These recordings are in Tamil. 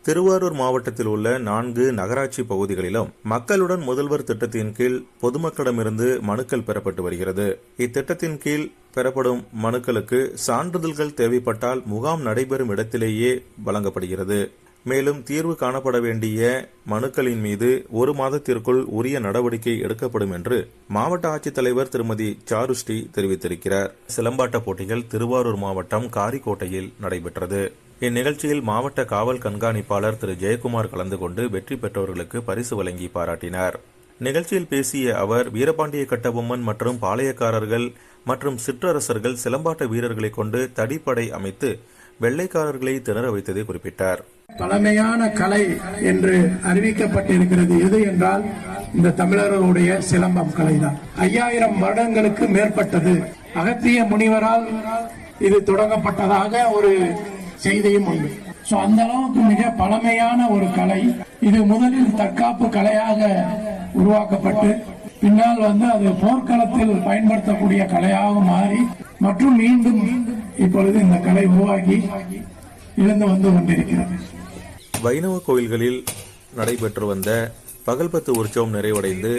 திருவாரூர் மாவட்டத்தில் உள்ள 4 நகராட்சி பகுதிகளிலும் மக்களுடன் முதல்வர் திட்டத்தின் கீழ் பொதுமக்களிடமிருந்து மனுக்கள் பெறப்பட்டு வருகிறது. இத்திட்டத்தின் கீழ் பெறப்படும் மனுக்களுக்கு சான்றிதழ்கள் தேவைப்பட்டால் முகாம் நடைபெறும் இடத்திலேயே வழங்கப்படுகிறது. மேலும் தீர்வு காணப்பட வேண்டிய மனுக்களின் மீது 1 மாதத்திற்குள் உரிய நடவடிக்கை எடுக்கப்படும் என்று மாவட்ட ஆட்சித்தலைவர் திருமதி சாருஸ்ரீ தெரிவித்திருக்கிறார். சிலம்பாட்ட போட்டிகள் திருவாரூர் மாவட்டம் காரிக்கோட்டையில் நடைபெற்றது. இந்நிகழ்ச்சியில் மாவட்ட காவல் கண்காணிப்பாளர் திரு ஜெயக்குமார் கலந்து கொண்டு வெற்றி பெற்றவர்களுக்கு பரிசு வழங்கி பாராட்டினார். நிகழ்ச்சியில் பேசிய அவர், வீரபாண்டிய கட்டபொம்மன் மற்றும் பாளையக்காரர்கள் மற்றும் சிற்றரசர்கள் சிலம்பாட்ட வீரர்களை கொண்டு தடிப்படை அமைத்து வெள்ளைக்காரர்களை திணற வைத்ததை குறிப்பிட்டார். பழமையான கலை என்று அறிவிக்கப்பட்டிருக்கிறது எது என்றால் இந்த தமிழர்களுடைய சிலம்பம் கலைதான். 5000 வருடங்களுக்கு மேற்பட்டது. அகத்திய முனிவரால் இது தொடங்கப்பட்டதாக ஒரு செய்தியும் உண்டு. அந்த அளவுக்கு மிக பழமையான ஒரு கலை. இது முதலில் தற்காப்பு கலையாக உருவாக்கப்பட்டு பின்னால் அது போர்க்களத்தில் பயன்படுத்தக்கூடிய கலையாக மாறி மற்றும் மீண்டும் இப்பொழுது இந்த கலை உருவாகி இழந்து வந்து கொண்டிருக்கிறது. வைணவ கோயில்களில் நடைபெற்று வந்த பகல்பத்து உற்சவம் நிறைவடைந்து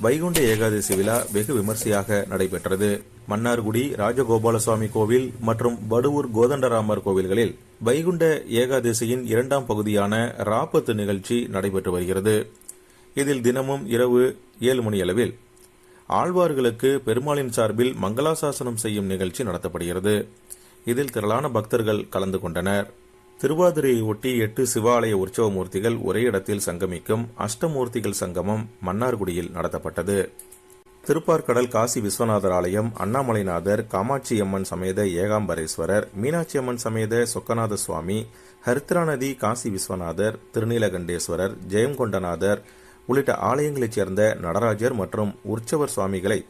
வைகுண்ட ஏகாதசி விழா வெகு விமர்சையாக நடைபெற்றது. மன்னார்குடி ராஜகோபாலசுவாமி கோவில் மற்றும் வடுவூர் கோதண்டராமர் கோவில்களில் வைகுண்ட ஏகாதசியின் 2ஆம் பகுதியான ராப்பத்து நிகழ்ச்சி நடைபெற்று வருகிறது. இதில் தினமும் இரவு 7 மணியளவில் ஆழ்வார்களுக்கு பெருமாளின் சார்பில் மங்களாசாசனம் செய்யும் நிகழ்ச்சி நடத்தப்படுகிறது. இதில் திரளான பக்தர்கள் கலந்து கொண்டனர். திருவாதிரையை ஒட்டி 8 சிவாலய உற்சவ மூர்த்திகள் ஒரே இடத்தில் சங்கமிக்கும் அஷ்டமூர்த்திகள் சங்கமம் மன்னார்குடியில் நடத்தப்பட்டது. திருப்பார்கடல் காசி விஸ்வநாதர் ஆலயம், அண்ணாமலைநாதர், காமாட்சியம்மன் சமேத ஏகாம்பரேஸ்வரர், மீனாட்சியம்மன் சமேத சொக்கநாத சுவாமி, ஹரித்ராநதி காசி விஸ்வநாதர், திருநீலகண்டேஸ்வரர், ஜெயங்கொண்டநாதர் உள்ளிட்ட ஆலயங்களைச் சேர்ந்த நடராஜர் மற்றும் உற்சவர் சுவாமிகளை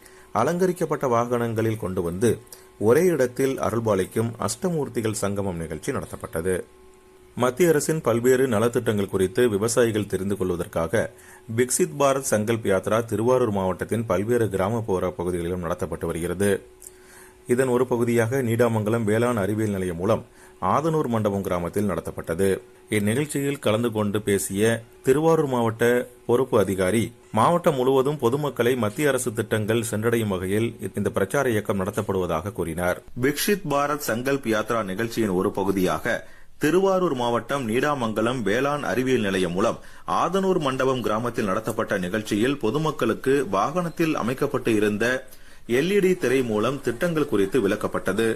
அலங்கரிக்கப்பட்ட வாகனங்களில் கொண்டு வந்து ஒரே இடத்தில் அருள்பாலிக்கும் அஷ்டமூர்த்திகள் சங்கமம் நிகழ்ச்சி நடத்தப்பட்டது. மத்திய அரசின் பல்வேறு நலத்திட்டங்கள் குறித்து விவசாயிகள் தெரிந்து கொள்வதற்காக விக்சித் பாரத் சங்கல்ப் யாத்ரா திருவாரூர் மாவட்டத்தின் பல்வேறு கிராமப்புற பகுதிகளிலும் நடத்தப்பட்டு வருகிறது. இதன் ஒரு பகுதியாக நீடாமங்கலம் வேளாண் அறிவியல் நிலையம் மூலம் ஆதனூர் மண்டபம் கிராமத்தில் நடத்தப்பட்டது. இந்நிகழ்ச்சியில் கலந்து கொண்டு பேசிய திருவாரூர் மாவட்ட பொறுப்பு அதிகாரி, மாவட்டம் முழுவதும் பொதுமக்களை மத்திய அரசு திட்டங்கள் சென்றடையும் வகையில் இந்த பிரச்சார இயக்கம் நடத்தப்படுவதாக கூறினார். விக்ஷித் பாரத் சங்கல்ப் யாத்ரா நிகழ்ச்சியின் ஒரு பகுதியாக திருவாரூர் மாவட்டம் நீடாமங்கலம் வேளாண் அறிவியல் நிலையம் மூலம் ஆதனூர் மண்டபம் கிராமத்தில் நடத்தப்பட்ட நிகழ்ச்சியில் பொதுமக்களுக்கு வாகனத்தில் அமைக்கப்பட்டு இருந்த LED திரை மூலம் திட்டங்கள் குறித்து விளக்கப்பட்டது.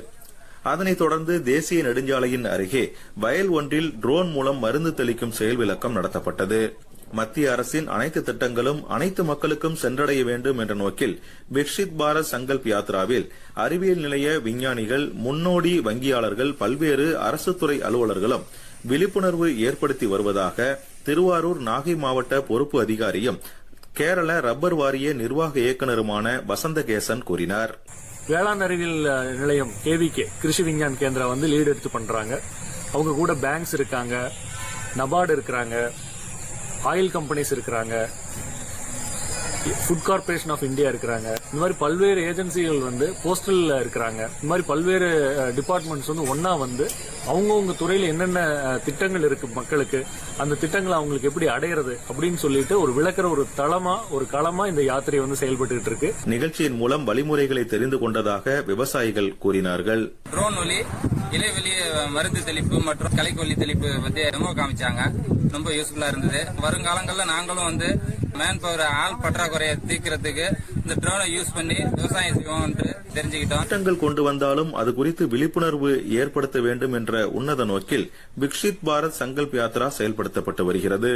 அதனைத் தொடர்ந்து தேசிய நெடுஞ்சாலையின் அருகே வயல் ஒன்றில் ட்ரோன் மூலம் மருந்து தெளிக்கும் செயல் விளக்கம் நடத்தப்பட்டது. மத்திய அரசின் அனைத்து திட்டங்களும் அனைத்து மக்களுக்கும் சென்றடைய வேண்டும் என்ற நோக்கில் விக்ஷித் பாரத் சங்கல்ப் யாத்ராவில் அறிவியல் நிலைய விஞ்ஞானிகள், முன்னோடி வங்கியாளர்கள், பல்வேறு அரசு துறை அலுவலர்களும் விழிப்புணர்வு ஏற்படுத்தி வருவதாக திருவாரூர் நாகை மாவட்ட பொறுப்பு அதிகாரியும் கேரள ரப்பர் வாரிய நிர்வாக இயக்குநருமான வசந்தகேசன் கூறினார். வேளாண் அறிவியல் நிலையம் KVK கிருஷி விஞ்ஞான் கேந்திரா லீடு எடுத்து பண்றாங்க. அவங்க கூட பேங்க்ஸ் இருக்காங்க, நபார்டு இருக்கிறாங்க, ஆயில் கம்பெனிஸ் இருக்கிறாங்க, ஃபுட் கார்பரேஷன் ஆஃப் இந்தியா இருக்கிறாங்க. இந்த மாதிரி பல்வேறு ஏஜென்சிகள் போஸ்டல் இருக்கிறாங்க. இந்த மாதிரி பல்வேறு டிபார்ட்மெண்ட்ஸ் ஒன்னா அவங்கவுங்க துறையில என்னென்ன திட்டங்கள் இருக்கு மக்களுக்கு, அந்த திட்டங்களை அவங்களுக்கு எப்படி அடையிறது அப்படின்னு சொல்லிட்டு ஒரு விளக்குற ஒரு தளமா, ஒரு களமா இந்த யாத்திரை செயல்பட்டு இருக்கு. நிகழ்ச்சியின் மூலம் வழிமுறைகளை தெரிந்து கொண்டதாக விவசாயிகள் கூறினார்கள். ட்ரோன் ஒலி, இலைவெளி மருந்து தெளிப்பு மற்றும் களைக்கொல்லி தெளிப்பு பத்தி டெமோ காமிச்சாங்க. ரொம்ப யூஸ்ஃபுல்லா இருந்தது. வருங்காலங்களில் நாங்களும் மேன் பவர் ஆள் பற்றாக்குறையை தீர்க்கிறதுக்கு இந்த ட்ரோனை யூஸ் பண்ணி விவசாயம் செய்வோம் என்று தெரிஞ்சுக்கிட்டோம். திட்டங்கள் கொண்டு வந்தாலும் அது குறித்து விழிப்புணர்வு ஏற்படுத்த வேண்டும் என்ற உன்னத நோக்கில் விக்ஷித் பாரத் சங்கல்ப் யாத்ரா செயல்படுத்தப்பட்டு வருகிறது.